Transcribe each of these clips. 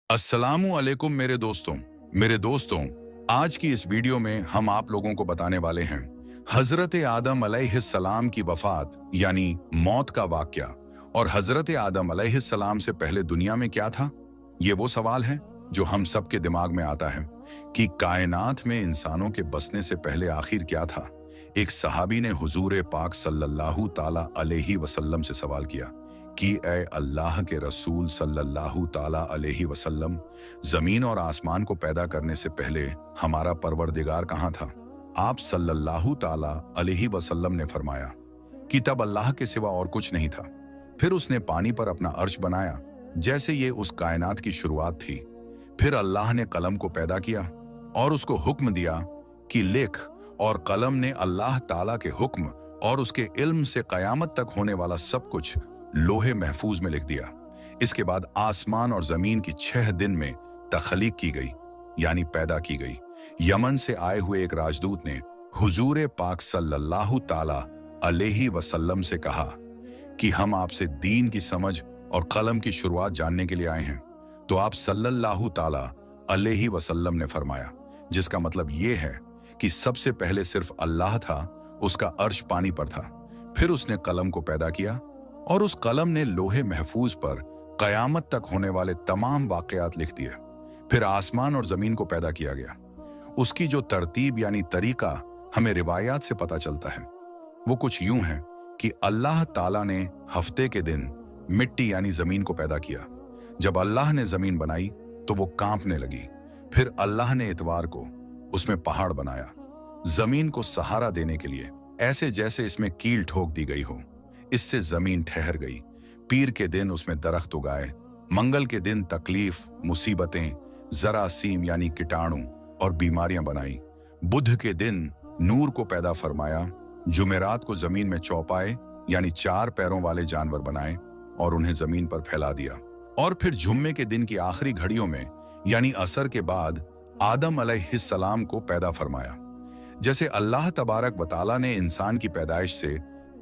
अस्सलामु अलैकुम मेरे दोस्तों, आज की इस वीडियो में हम आप लोगों को बताने वाले हैं हजरत आदम अलैहिस्सलाम की वफात यानी मौत का वाकया। और हजरत आदम अलैहिस्सलाम से पहले दुनिया में क्या था? ये वो सवाल है जो हम सब के दिमाग में आता है कि कायनात में इंसानों के बसने से पहले आखिर क्या था। एक सहाबी ने हुजूर पाक सल्लल्लाहु ताला अलैहि वसल्लम से सवाल किया कि ए अल्लाह के रसूल सल्लल्लाहु ताला अलैहि वसल्लम, जमीन और आसमान को पैदा करने से पहले हमारा परवरदिगार कहाँ था? आप सल्लल्लाहु ताला अलैहि वसल्लम ने फरमाया कि तब अल्लाह के सिवा और कुछ नहीं था। फिर उसने पानी पर अपना अर्श बनाया जैसे ये उस कायनात की शुरुआत थी। फिर अल्लाह ने कलम को पैदा किया और उसको हुक्म दिया कि लिख, और कलम ने अल्लाह ताला के हुक्म और उसके इल्म से कयामत तक होने वाला सब कुछ लोहे महफूज में लिख दिया। इसके बाद आसमान और जमीन की 6 दिन में तख्लीक की गई यानी पैदा की गई। यमन से आए हुए एक राजदूत ने हुजूर पाक सल्लल्लाहु ताला अलैहि वसल्लम से कहा कि हम आपसे दीन की समझ और कलम की शुरुआत जानने के लिए आए हैं। तो आप सल्लल्लाहु ताला अलैहि वसल्लम ने फरमाया, जिसका मतलब ये है कि सबसे पहले सिर्फ अल्लाह था, उसका अर्श पानी पर था। फिर उसने कलम को पैदा किया और उस कलम ने लोहे महफूज पर कयामत तक होने वाले तमाम वाकयात लिख दिए। फिर आसमान और जमीन को पैदा किया गया। उसकी जो तरतीब यानी तरीका हमें रिवायात से पता चलता है वो कुछ यूं है कि अल्लाह ताला ने हफ्ते के दिन मिट्टी यानी जमीन को पैदा किया। जब अल्लाह ने जमीन बनाई तो वो कांपने लगी। फिर अल्लाह ने इतवार को उसमें पहाड़ बनाया, जमीन को सहारा देने के लिए, ऐसे जैसे इसमें कील ठोक दी गई हो। इससे जमीन ठहर गई। पीर के दिन उसमें दरख्त उगाए। मंगल के दिन तकलीफ, मुसीबतें, जरासीम यानी कीटाणु और बीमारियां बनाई। बुध के दिन नूर को पैदा फरमाया। जुमेरात को जमीन में चौपाए यानी 4 पैरों वाले जानवर बनाए और उन्हें जमीन पर फैला दिया। और फिर जुम्मे के दिन की आखिरी घड़ियों में यानी असर के बाद आदम अलैहिस्सलाम को पैदा फरमाया। जैसे अल्लाह तबारक व तआला ने इंसान की पैदाइश से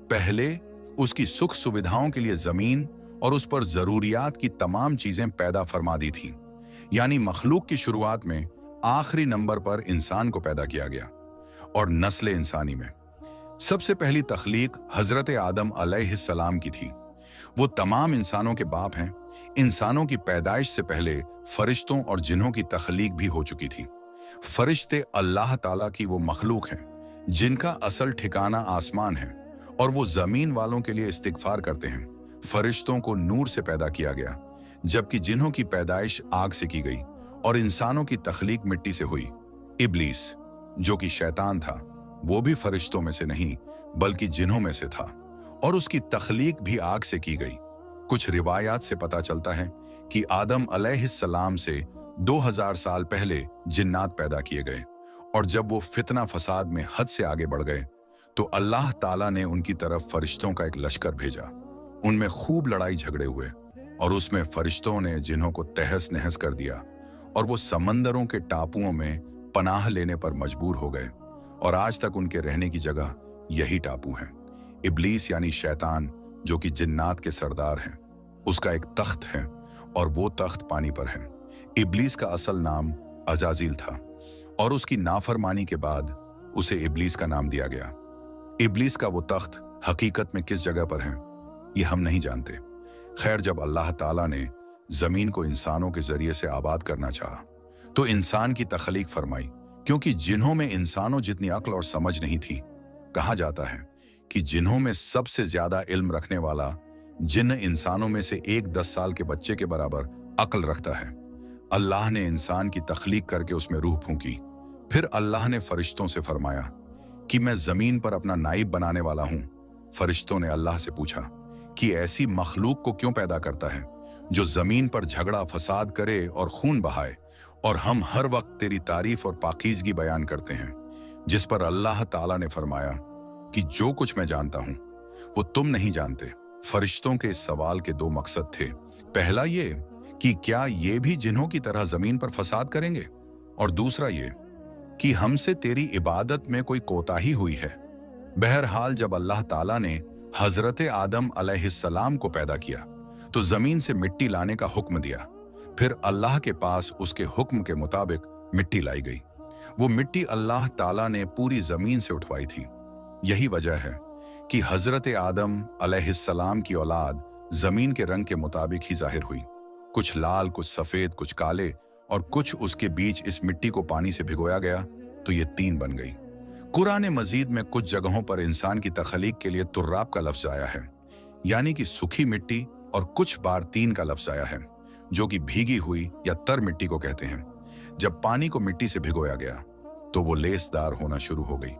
पहले उसकी सुख सुविधाओं के लिए जमीन और उस पर जरूरियात की तमाम चीजें पैदा फरमा दी थीं, यानी मखलूक की शुरुआत में आखिरी नंबर पर इंसान को पैदा किया गया। और नस्ल इंसानी में सबसे पहली तख्लीक हजरत आदम अलैहिस्सलाम की थी। वो तमाम इंसानों के बाप हैं। इंसानों की पैदाइश से पहले फरिश्तों और जिन्हों की तख्लीक भी हो चुकी थी। फरिश्ते अल्लाह ताला की वो मखलूक हैं जिनका असल ठिकाना आसमान है और वो जमीन वालों के लिए इस्तिगफार करते हैं। फरिश्तों को नूर से पैदा किया गया, जबकि जिन्हों की पैदाइश आग से की गई, और इंसानों की तख्लीक मिट्टी से हुई। इब्लीस जो कि शैतान था, वो भी फरिश्तों में से नहीं बल्कि जिन्हों में से था, और उसकी तख्लीक भी आग से की गई। कुछ रिवायात से पता चलता है कि आदम अलैहिस्सलाम से 2000 साल पहले जिन्नात पैदा किए गए, और जब वो फितना फसाद में हद से आगे बढ़ गए तो अल्लाह ताला ने उनकी तरफ फरिश्तों का एक लश्कर भेजा। उनमें खूब लड़ाई झगड़े हुए और उसमें फरिश्तों ने जिन्हों को तहस नहस कर दिया, और वो समंदरों के टापुओं में पनाह लेने पर मजबूर हो गए, और आज तक उनके रहने की जगह यही टापू हैं। इब्लीस यानी शैतान जो कि जिन्नात के सरदार हैं, उसका एक तख्त है और वो तख्त पानी पर है। इब्लीस का असल नाम अजाजिल था और उसकी नाफरमानी के बाद उसे इब्लीस का नाम दिया गया। इब्लीस का वो तख्त हकीकत में किस जगह पर है ये हम नहीं जानते। खैर, जब अल्लाह ताला ने जमीन को इंसानों के जरिए से आबाद करना चाहा तो इंसान की तख्लीक फरमाई, क्योंकि जिन्हों में इंसानों जितनी अक्ल और समझ नहीं थी। कहा जाता है कि जिन्हों में सबसे ज्यादा इल्म रखने वाला जिन्न इंसानों में से एक 10 साल के बच्चे के बराबर अक्ल रखता है। अल्लाह ने इंसान की तख्लीक करके उसमें रूह फूंकी। फिर अल्लाह ने फरिश्तों से फरमाया कि मैं जमीन पर अपना नाइब बनाने वाला हूं। फरिश्तों ने अल्लाह से पूछा कि ऐसी मखलूक को क्यों पैदा करता है जो जमीन पर झगड़ा फसाद करे और खून बहाए, और हम हर वक्त तेरी तारीफ और पाकीज़गी बयान करते हैं। जिस पर अल्लाह ताला ने फरमाया कि जो कुछ मैं जानता हूं वो तुम नहीं जानते। फरिश्तों के इस सवाल के 2 मकसद थे। पहला ये कि क्या ये भी जिन्हों की तरह जमीन पर फसाद करेंगे, और दूसरा ये कि हमसे तेरी इबादत में कोई कोताही हुई है। बहरहाल, जब अल्लाह ताला ने हजरत आदम अलैहिस्सलाम को पैदा किया तो जमीन से मिट्टी लाने का हुक्म दिया। फिर अल्लाह के पास उसके हुक्म के मुताबिक मिट्टी लाई गई। वो मिट्टी अल्लाह ताला ने पूरी जमीन से उठवाई थी। यही वजह है कि हजरत आदम अलैहिस्सलाम की औलाद जमीन के रंग के मुताबिक ही जाहिर हुई। कुछ लाल, कुछ सफेद, कुछ काले और कुछ उसके बीच इस मिट्टी को पानी से भिगोया गया तो ये तीन बन गई। कुरान मजीद में कुछ जगहों पर इंसान की तख्लीक के लिए तुर्राब का लफ्ज आया है, यानी कि सूखी मिट्टी, और कुछ बार तीन का लफ्ज आया है जो कि भीगी हुई या तर मिट्टी को कहते हैं। जब पानी को मिट्टी से भिगोया गया तो वो लेसदार होना शुरू हो गई।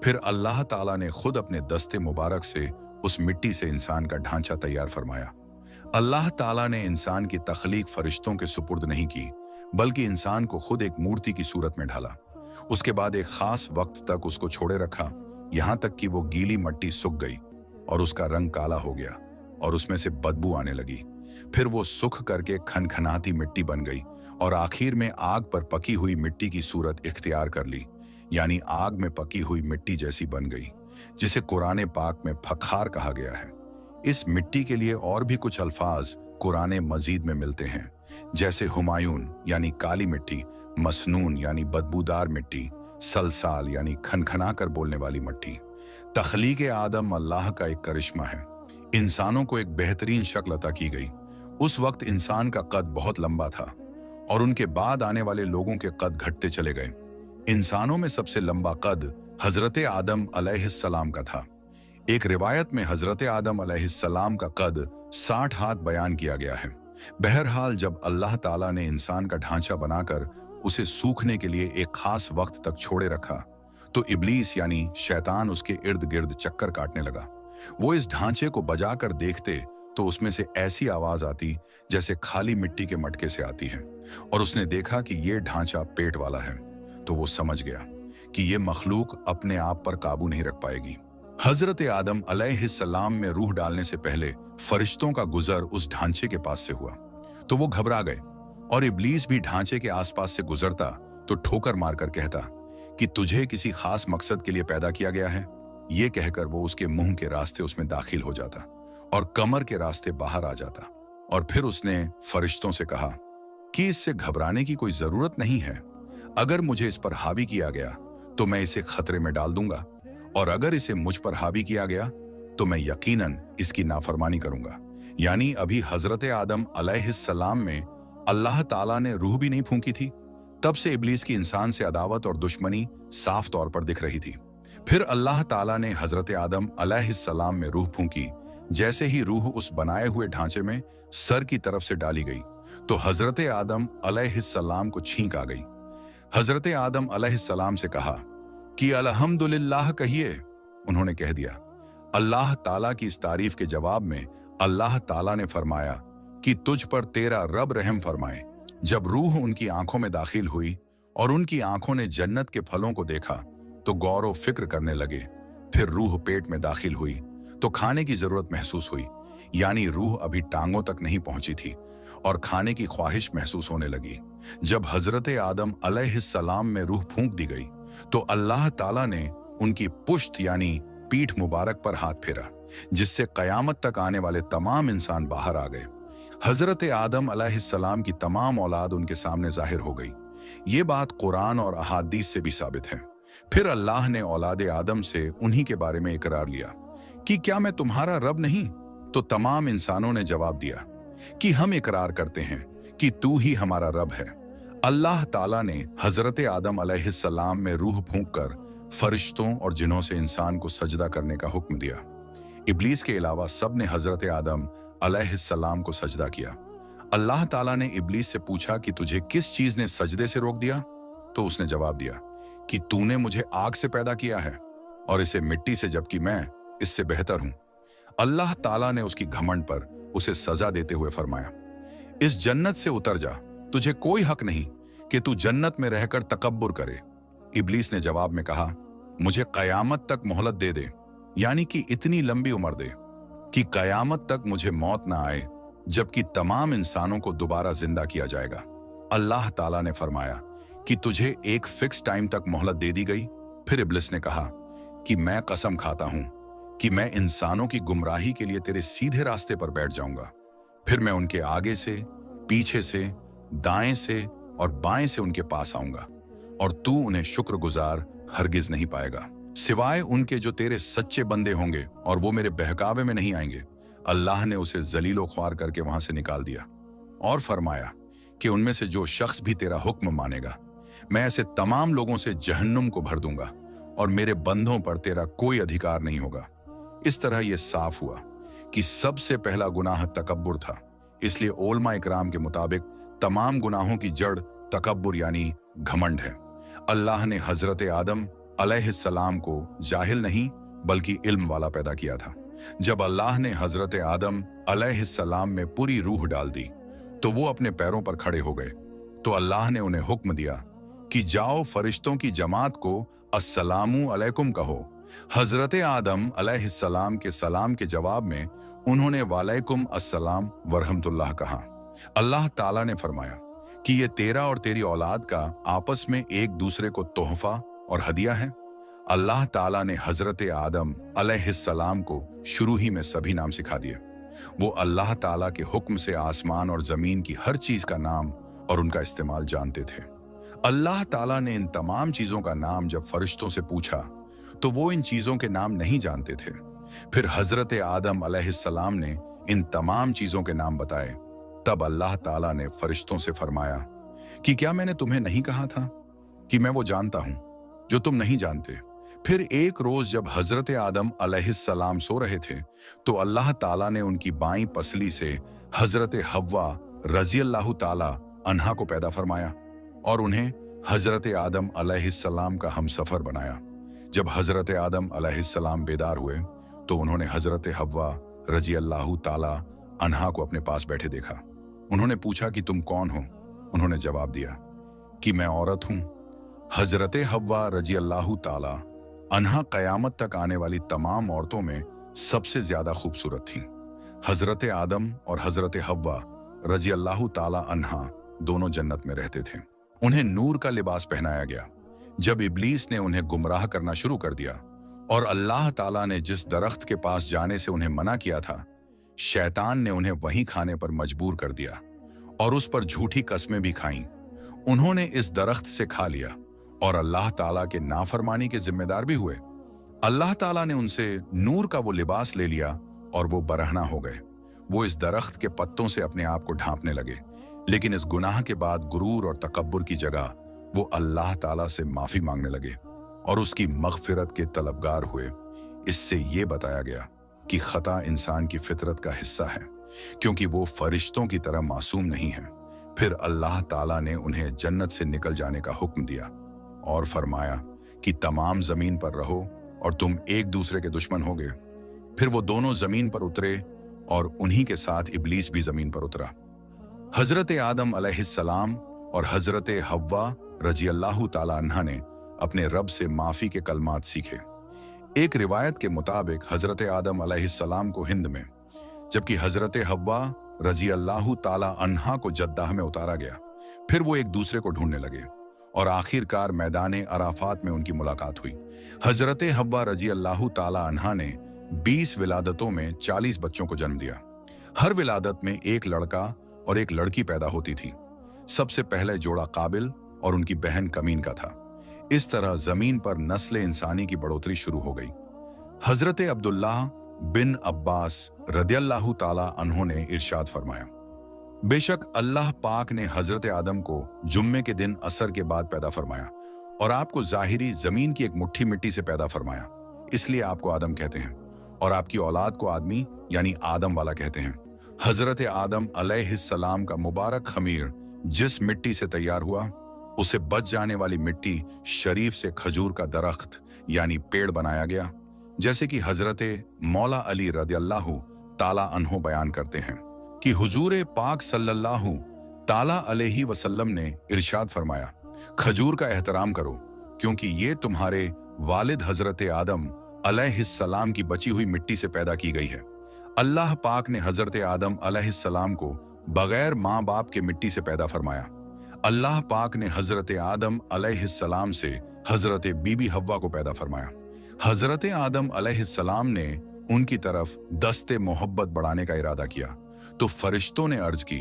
फिर अल्लाह ताला ने खुद अपने दस्ते मुबारक से उस मिट्टी से इंसान का ढांचा तैयार फरमाया। अल्लाह ताला ने इंसान की तख्लीक फरिश्तों के सुपुर्द नहीं की, बल्कि इंसान को खुद एक मूर्ति की सूरत में ढाला। उसके बाद एक खास वक्त तक उसको छोड़े रखा, यहां तक कि वो गीली मिट्टी सूख गई और उसका रंग काला हो गया और उसमें से बदबू आने लगी। फिर वो सूख करके खनखनाती मिट्टी बन गई और आखिर में आग पर पकी हुई मिट्टी की सूरत इख्तियार कर ली, यानी आग में पकी हुई मिट्टी जैसी बन गई, जिसे कुरान पाक में फखार कहा गया है। इस मिट्टी के लिए और भी कुछ अल्फाज कुरान मजीद में मिलते हैं, जैसे हुमायून यानी काली मिट्टी, मसनून यानी बदबूदार मिट्टी, सलसाल यानी खनखना कर बोलने वाली मिट्टी। तख्लीक आदम अल्लाह का एक करिश्मा है। इंसानों को एक बेहतरीन शक्ल अता की गई। उस वक्त इंसान का कद बहुत लंबा था और उनके बाद आने वाले लोगों के कद घटते चले गए। इंसानों में सबसे लंबा कद हजरत आदम अलैहिस्सलाम का था। एक रिवायत में हजरत आदम अलैहिस्सलाम का कद 60 हाथ बयान किया गया है। बहरहाल जब अल्लाह ताला ने इंसान का ढांचा बनाकर उसे सूखने के लिए एक खास वक्त तक छोड़े रखा तो इब्लीस यानी शैतान उसके इर्द गिर्द चक्कर काटने लगा। वो इस ढांचे को बजाकर देखते तो उसमें से ऐसी आवाज आती जैसे खाली मिट्टी के मटके से आती है, और उसने देखा कि ये ढांचा पेट वाला है तो वो समझ गया कि ये मखलूक अपने आप पर काबू नहीं रख पाएगी। हजरत आदम अलैहिस्सलाम में रूह डालने से पहले फरिश्तों का गुजर उस ढांचे के पास से हुआ तो वो घबरा गए, और इब्लीस भी ढांचे के आसपास से गुजरता तो ठोकर मारकर कहता कि तुझे किसी खास मकसद के लिए पैदा किया गया है। ये कहकर वो उसके मुंह के रास्ते उसमें दाखिल हो जाता और कमर के रास्ते बाहर आ जाता। और फिर उसने फरिश्तों से कहा कि इससे घबराने की कोई जरूरत नहीं है। अगर मुझे इस पर हावी किया गया तो मैं इसे खतरे में डाल दूंगा, और अगर इसे मुझ पर हावी किया गया तो मैं यकीनन इसकी नाफरमानी करूंगा। यानी अभी हजरत आदम अलैहिस्सलाम में अल्लाह ताला ने रूह भी नहीं फूंकी थी। तब से इब्लीस की इंसान से अदावत और दुश्मनी साफ तौर पर दिख रही थी। फिर अल्लाह ताला ने हजरत आदम अलैहिस्सलाम में रूह फूंकी। जैसे ही रूह उस बनाए हुए ढांचे में सर की तरफ से डाली गई तो हजरत आदम अलैहिस्सलाम को छींक आ गई। हजरत आदम अलैहिस्सलाम से कहा कि अल्हम्दुलिल्लाह कहिए। उन्होंने कह दिया। अल्लाह ताला की इस तारीफ के जवाब में अल्लाह ताला ने फरमाया कि तुझ पर तेरा रब रहम फरमाए। जब रूह उनकी आंखों में दाखिल हुई और उनकी आंखों ने जन्नत के फलों को देखा तो गौर व फिक्र करने लगे। फिर रूह पेट में दाखिल हुई तो खाने की जरूरत महसूस हुई, यानी रूह अभी टांगों तक नहीं पहुंची थी और खाने की ख्वाहिश महसूस होने लगी। जब हजरत आदम अलैहिस्सलाम में रूह फूंक दी गई तो अल्लाह ताला ने उनकी पुश्त यानी पीठ मुबारक पर हाथ फेरा, जिससे कयामत तक आने वाले तमाम इंसान बाहर आ गए। हजरत आदम अलैहिस्सलाम की तमाम औलाद उनके सामने जाहिर हो गई। ये बात कुरान और अहादीस से भी साबित है। फिर अल्लाह ने औलाद आदम से उन्हीं के बारे में इकरार लिया कि क्या मैं तुम्हारा रब नहीं? तो तमाम इंसानों ने जवाब दिया कि हम इकरार करते हैं कि तू ही हमारा रब है। अल्लाह ताला ने हजरत आदम अलैहिस्सलाम में रूह फूंककर फरिश्तों और जिन्हों से इंसान को सजदा करने का हुक्म दिया। इब्लीस के अलावा सब ने हजरत आदम अलैहिस्सलाम को सजदा किया। अल्लाह ताला ने इब्लीस से पूछा कि तुझे किस चीज ने सजदे से रोक दिया? तो उसने जवाब दिया कि तूने मुझे आग से पैदा किया है और इसे मिट्टी से, जबकि मैं इससे बेहतर हूं। अल्लाह ताला ने उसकी घमंड पर उसे सजा देते हुए फरमाया, इस जन्नत से उतर जा, तुझे कोई हक नहीं कि तू जन्नत में रहकर तकब्बुर करे। इब्लीस ने जवाब में कहा, मुझे कयामत तक मोहलत दे दे, यानी कि इतनी लंबी उम्र दे कि कयामत तक मुझे मौत ना आए, जबकि तमाम इंसानों को दोबारा जिंदा किया जाएगा। अल्लाह ताला ने फरमाया कि तुझे एक फिक्स टाइम तक मोहलत दे दी गई। फिर इब्लिस ने कहा कि मैं कसम खाता हूं कि मैं इंसानों की गुमराही के लिए तेरे सीधे रास्ते पर बैठ जाऊंगा। फिर मैं उनके आगे से, पीछे से दाएं से और बाएं से उनके पास आऊंगा और तू उन्हें शुक्रगुजार हरगिज नहीं पाएगा, सिवाय उनके जो तेरे सच्चे बंदे होंगे और वो मेरे बहकावे में नहीं आएंगे। अल्लाह ने उसे जलीलो ख्वार करके वहां से निकाल दिया और फरमाया कि उनमें से जो शख्स भी तेरा हुक्म मानेगा, मैं ऐसे तमाम लोगों से जहन्नुम को भर दूंगा और मेरे बंदों पर तेरा कोई अधिकार नहीं होगा। इस तरह यह साफ हुआ कि सबसे पहला गुनाह तकब्बुर था। इसलिए ओलमा इकराम के मुताबिक तमाम गुनाहों की जड़ तकब्बुर यानी घमंड है। अल्लाह ने हजरत आदम अलैहिस्सलाम को जाहिल नहीं बल्कि इल्म वाला पैदा किया था। जब अल्लाह ने हजरत आदम अलैहिस्सलाम में पूरी रूह डाल दी तो वो अपने पैरों पर खड़े हो गए। तो अल्लाह ने उन्हें हुक्म दिया कि जाओ फरिश्तों की जमात को अस्सलामु अलैकुम कहो। हजरत आदम अलैहिस्सलाम के सलाम के जवाब में उन्होंने वालेकुम अस्सलाम वरहमतुल्लाह कहा। अल्लाह ताला ने फरमाया कि ये तेरा और तेरी औलाद का आपस में एक दूसरे को तोहफा और हदिया है। अल्लाह ताला ने हजरत आदम अलैहिस्सलाम को शुरू ही में सभी नाम सिखा दिए। वो अल्लाह ताला के हुक्म से आसमान और जमीन की हर चीज का नाम और उनका इस्तेमाल जानते थे। अल्लाह ताला ने इन तमाम चीजों का नाम जब फरिश्तों से पूछा तो वो इन चीजों के नाम नहीं जानते थे। फिर हजरत आदम अलैहिस्सलाम ने इन तमाम चीजों के नाम बताए। तब अल्लाह ताला ने फरिश्तों से फरमाया कि क्या मैंने तुम्हें नहीं कहा था कि मैं वो जानता हूं जो तुम नहीं जानते। फिर एक रोज जब हजरत आदम अलैहिस्सलाम सो रहे थे तो अल्लाह ताला ने उनकी बाईं पसली से हजरत हव्वा रज़ियल्लाहु ताला अन्हा को पैदा फरमाया और उन्हें हजरत आदम अलैहिस्सलाम का हमसफर बनाया। जब हजरत आदम अलैहिस्सलाम बेदार हुए तो उन्होंने हजरत हव्वा रज़ियल्लाहु ताला अन्हा को अपने पास बैठे देखा। उन्होंने पूछा कि तुम कौन हो? उन्होंने जवाब दिया कि मैं औरत हूं। हजरत हव्वा रज़ियल्लाहु ताला अन्हा कयामत तक आने वाली तमाम औरतों में सबसे ज्यादा खूबसूरत थीं। हजरत आदम और हजरत हव्वा रज़ियल्लाहु ताला अन्हा दोनों जन्नत में रहते थे। उन्हें नूर का लिबास पहनाया गया। जब इब्लीस ने उन्हें गुमराह करना शुरू कर दिया और अल्लाह ताला ने जिस दरख्त के पास जाने से उन्हें मना किया था, शैतान ने उन्हें वहीं खाने पर मजबूर कर दिया और उस पर झूठी कस्में भी खाईं। उन्होंने इस दरख्त से खा लिया और अल्लाह ताला के नाफरमानी के जिम्मेदार भी हुए। अल्लाह ताला ने उनसे नूर का वो लिबास ले लिया और वो बरहना हो गए। वो इस दरख्त के पत्तों से अपने आप को ढांपने लगे, लेकिन इस गुनाह के बाद गुरूर और तकब्बुर की जगह वो अल्लाह ताला से माफी मांगने लगे और उसकी मगफिरत के तलबगार हुए। इससे ये बताया गया कि खता इंसान की फितरत का हिस्सा है, क्योंकि वो फरिश्तों की तरह मासूम नहीं है। फिर अल्लाह ताला ने उन्हें जन्नत से निकल जाने का हुक्म दिया और फरमाया कि तमाम जमीन पर रहो और तुम एक दूसरे के दुश्मन होगे। फिर वो दोनों जमीन पर उतरे और उन्हीं के साथ इब्लीस भी जमीन पर उतरा। हजरत आदम अलैहिस्सलाम और हजरत हव्वा रज़ियल्लाहु ताला अन्हा ने अपने रब से माफी के कलमात सीखे। एक रिवायत के मुताबिक हजरत आदम अलैहिस्सलाम को हिंद में, जबकि हजरत हव्वा रज़ियल्लाहु ताला अन्हा को जद्दाह में उतारा गया। फिर वो एक दूसरे को ढूंढने लगे और आखिरकार मैदान अराफात में उनकी मुलाकात हुई। हजरत हव्वा रज़ियल्लाहु ताला अन्हा ने 20 विलादतों में 40 बच्चों को जन्म दिया। हर विलादत में एक लड़का और एक लड़की पैदा होती थी। सबसे पहले जोड़ा काबिल और उनकी बहन कमीन का था। इस तरह जमीन पर नस्ल इंसानी की बढ़ोतरी शुरू हो गई। हजरत अब्दुल्लाह बिन अब्बास रदियल्लाहु ताला अन्हो ने इरशाद फरमाया, बेशक अल्लाह पाक ने हजरत आदम को जुम्मे के दिन असर के बाद पैदा फरमाया और आपको जाहिरी जमीन की एक मुट्ठी मिट्टी से पैदा फरमाया, इसलिए आपको आदम कहते हैं और आपकी औलाद को आदमी यानी आदम वाला कहते हैं। हजरत आदम अलैहिस्सलाम का मुबारक खमीर जिस मिट्टी से तैयार हुआ, उसे बच जाने वाली मिट्टी शरीफ से खजूर का दरख्त यानी पेड़ बनाया गया, जैसे कि हजरत मौला अली रदियल्लाहु ताला अन्हो बयान करते हैं कि हुजूर पाक सल्लल्लाहु ताला अलैहि वसल्लम ने इरशाद फरमाया, खजूर का एहतराम करो क्योंकि ये तुम्हारे वालिद हजरत आदम अलैहिस्सलाम की बची हुई मिट्टी से पैदा की गई है। अल्लाह पाक ने हजरत आदम अलैहिस्सलाम को बगैर माँ बाप के मिट्टी से पैदा फरमाया। अल्लाह पाक ने हजरत आदम अलैहिस्सलाम से हजरत बीबी हव्वा को पैदा फरमाया। हजरत आदम अलैहिस्सलाम ने उनकी तरफ दस्ते मोहब्बत बढ़ाने का इरादा किया तो फरिश्तों ने अर्ज की,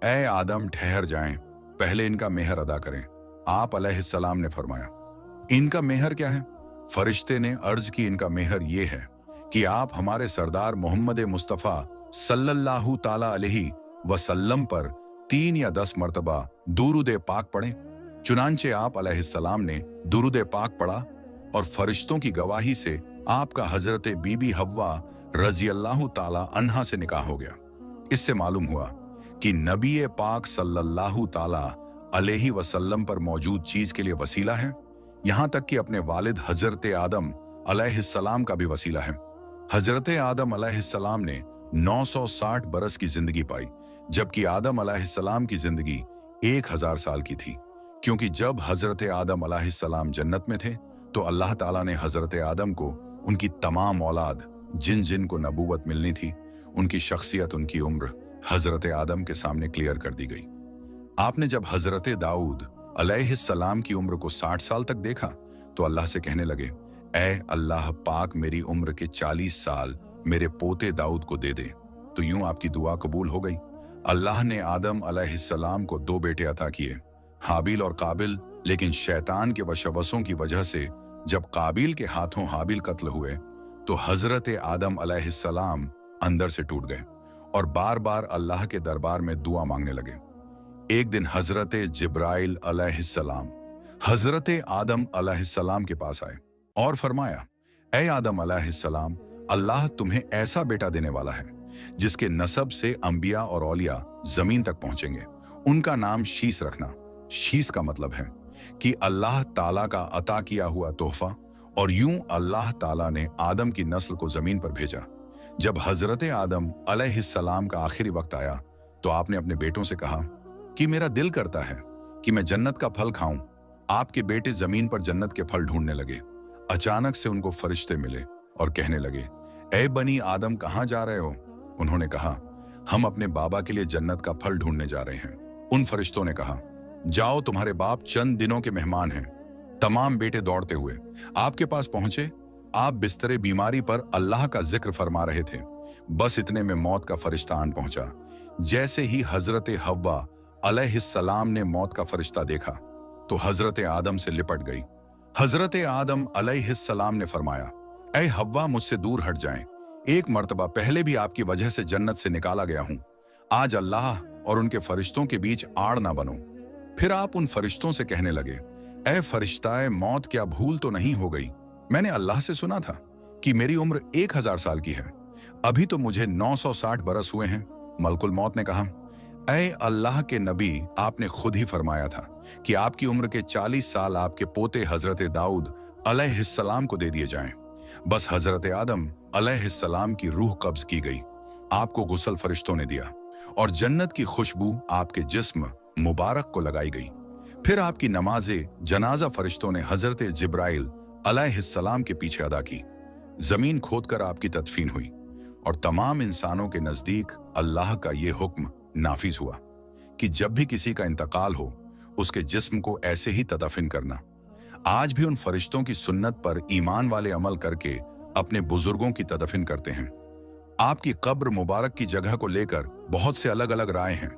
ए आदम ठहर जाएं पहले इनका मेहर अदा करें। आप अलैहिस्सलाम ने फरमाया, इनका मेहर क्या है? फरिश्ते ने अर्ज की, इनका मेहर ये है कि आप हमारे सरदार मोहम्मद मुस्तफ़ा सल्लल्लाहु ताला अलैहि वसल्लम पर 3 या 10 मर्तबा दुरूद पाक पढ़ें। चुनांचे आप अलैहिस्सलाम ने दुरूद पाक पढ़ा और फरिश्तों की गवाही से आपका हजरत बीबी हव्वा रजी अल्लाह ताला अन्हा से निकाह हो गया। इससे मालूम हुआ कि नबी पाक सल्लल्लाहु ताला अलैहि वसल्लम पर मौजूद चीज के लिए वसीला है, यहां तक कि अपने वालिद हजरत आदम अलैहिस्सलाम का भी वसीला है। हजरत आदम अलैहिस्सलाम ने 960 बरस की जिंदगी पाई, जबकि आदम अलैहिस्सलाम की जिंदगी 1000 साल की थी, क्योंकि जब हजरत आदम अलैहिस्सलाम जन्नत में थे तो अल्लाह ताला ने हजरत आदम को उनकी तमाम औलाद जिन जिन को नबूवत मिलनी थी, उनकी शख्सियत, उनकी उम्र हजरत आदम के सामने क्लियर कर दी गई। आपने जब हजरत दाऊद अलैहिस्सलाम की उम्र को 60 साल तक देखा तो अल्लाह से कहने लगे, ऐ अल्लाह पाक, मेरी उम्र के 40 साल मेरे पोते दाऊद को दे दे। तो यूं आपकी दुआ कबूल हो गई। अल्लाह ने आदम अलैहिस्सलाम को 2 बेटे अता किए, हाबिल और काबिल। लेकिन शैतान के वशवसों की वजह से जब काबिल के हाथों हाबिल कत्ल हुए तो हजरत आदम अलैहिस्सलाम अंदर से टूट गए और बार बार अल्लाह के दरबार में दुआ मांगने लगे। एक दिन हजरत जिब्राइल अलैहिस्सलाम हजरत आदम अलैहिस्सलाम के पास आए और फरमाया, ऐ आदम अलैहिस्सलाम, अल्लाह तुम्हें ऐसा बेटा देने वाला है जिसके नसब से अंबिया और औलिया जमीन तक पहुंचेंगे। उनका नाम शीस रखना। शीस का मतलब है कि अल्लाह ताला का अता किया हुआ तोहफा। और यूं अल्लाह ताला ने आदम की नस्ल को जमीन पर भेजा। जब हजरत आदम अलैहिस्सलाम का आखिरी वक्त आया तो आपने अपने बेटों से कहा कि मेरा दिल करता है कि मैं जन्नत का फल खाऊं। आपके बेटे जमीन पर जन्नत के फल ढूंढने लगे। अचानक से उनको फरिश्ते मिले और कहने लगे, ऐ बनी आदम, कहां जा रहे हो? उन्होंने कहा, हम अपने बाबा के लिए जन्नत का फल ढूंढने जा रहे हैं। उन फरिश्तों ने कहा, जाओ, तुम्हारे बाप चंद दिनों के मेहमान हैं। तमाम बेटे दौड़ते हुए आपके पास पहुंचे। आप बिस्तरे बीमारी पर अल्लाह का जिक्र फरमा रहे थे। बस इतने में मौत का फरिश्ता आन पहुंचा। जैसे ही हजरत हव्वा अलैहिस्सलाम ने मौत का फरिश्ता देखा तो हजरत आदम से लिपट गई। हजरत आदम अलैहिस्सलाम ने फरमाया, ऐ हव्वा, मुझसे दूर हट जाएं। एक मर्तबा पहले भी आपकी वजह से जन्नत से निकाला गया हूं। आज अल्लाह और उनके फरिश्तों के बीच आड़ ना बनो। फिर आप उन फरिश्तों से कहने लगे, ऐ फरिश्ताए मौत, क्या भूल तो नहीं हो गई? मैंने अल्लाह से सुना था कि मेरी उम्र 1000 साल की है। अभी तो मुझे 960 बरस हुए हैं। मलकुल मौत ने कहा, ऐ अल्लाह के नबी, आपने खुद ही फरमाया था कि आपकी उम्र के 40 साल आपके पोते हजरत दाऊद अलैहिस्सलाम को दे दिए जाएं। बस हजरत आदम अलैहिस्सलाम की रूह कब्ज की गई। आपको गुस्ल फरिश्तों ने दिया और जन्नत की खुशबू आपके जिस्म मुबारक को लगाई गई। फिर आपकी नमाजे जनाजा फरिश्तों ने हजरत जिब्राइल अलैहिस्सलाम के पीछे अदा की। जमीन खोदकर आपकी तदफीन हुई और तमाम इंसानों के नजदीक अल्लाह का ये हुक्म नाफिज हुआ कि जब भी किसी का इंतकाल हो उसके जिस्म को ऐसे ही तदफीन करना। आज भी उन फरिश्तों की सुन्नत पर ईमान वाले अमल करके अपने बुजुर्गों की तदफीन करते हैं। आपकी कब्र मुबारक की जगह को लेकर बहुत से अलग अलग राय हैं।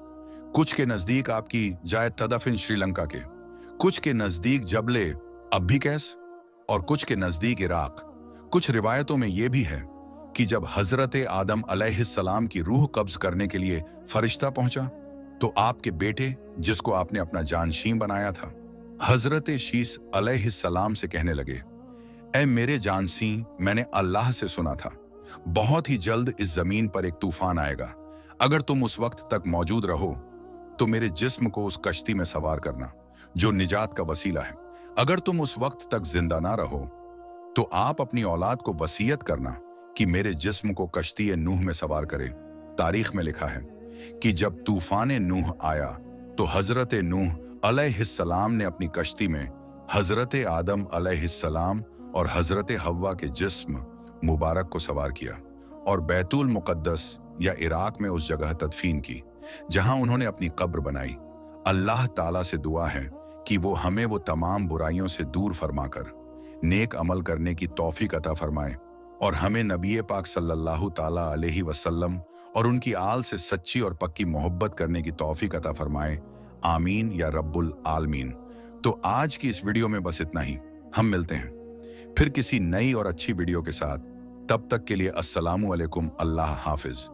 कुछ के नजदीक आपकी जाए तदफीन श्रीलंका के, कुछ के नजदीक जबले अब्बिकैस और कुछ के नजदीक इराक। कुछ रिवायतों में यह भी है कि जब हजरत आदम अलैहिस्सलाम की रूह कब्ज करने के लिए फरिश्ता पहुंचा तो आपके बेटे, जिसको आपने अपना जानशीन बनाया था, हजरत शीस अलैहिस्सलाम से कहने लगे, ऐ मेरे जानसी, मैंने अल्लाह से सुना था बहुत ही जल्द इस जमीन पर एक तूफान आएगा। अगर तुम उस वक्त तक मौजूद रहो तो मेरे जिस्म को उस कश्ती में सवार करना जो निजात का वसीला है। अगर तुम उस वक्त तक जिंदा ना रहो तो आप अपनी औलाद को वसीयत करना कि मेरे जिस्म को कश्ती नूह में सवार करे। तारीख में लिखा है कि जब तूफान नूह आया तो हजरत नूह अलैहिस्सलाम ने अपनी कश्ती में हजरत आदम अलैहिस्सलाम और हजरत हव्वा के जिस्म मुबारक को सवार किया और बैतुल मुकद्दस या इराक में उस जगह तदफीन की जहां उन्होंने अपनी कब्र बनाई। अल्लाह ताला से दुआ है कि वो हमें वो तमाम बुराइयों से दूर फरमाकर नेक अमल करने की तौफीक अता फरमाए और हमें नबी पाक सल्लल्लाहु ताला अलैहि वसल्लम और उनकी आल से सच्ची और पक्की मोहब्बत करने की तौफीक अता फरमाए। आमीन या रब्बुल आलमीन। तो आज की इस वीडियो में बस इतना ही। हम मिलते हैं फिर किसी नई और अच्छी वीडियो के साथ। तब तक के लिए अस्सलामु अलैकुम, अल्लाह हाफिज।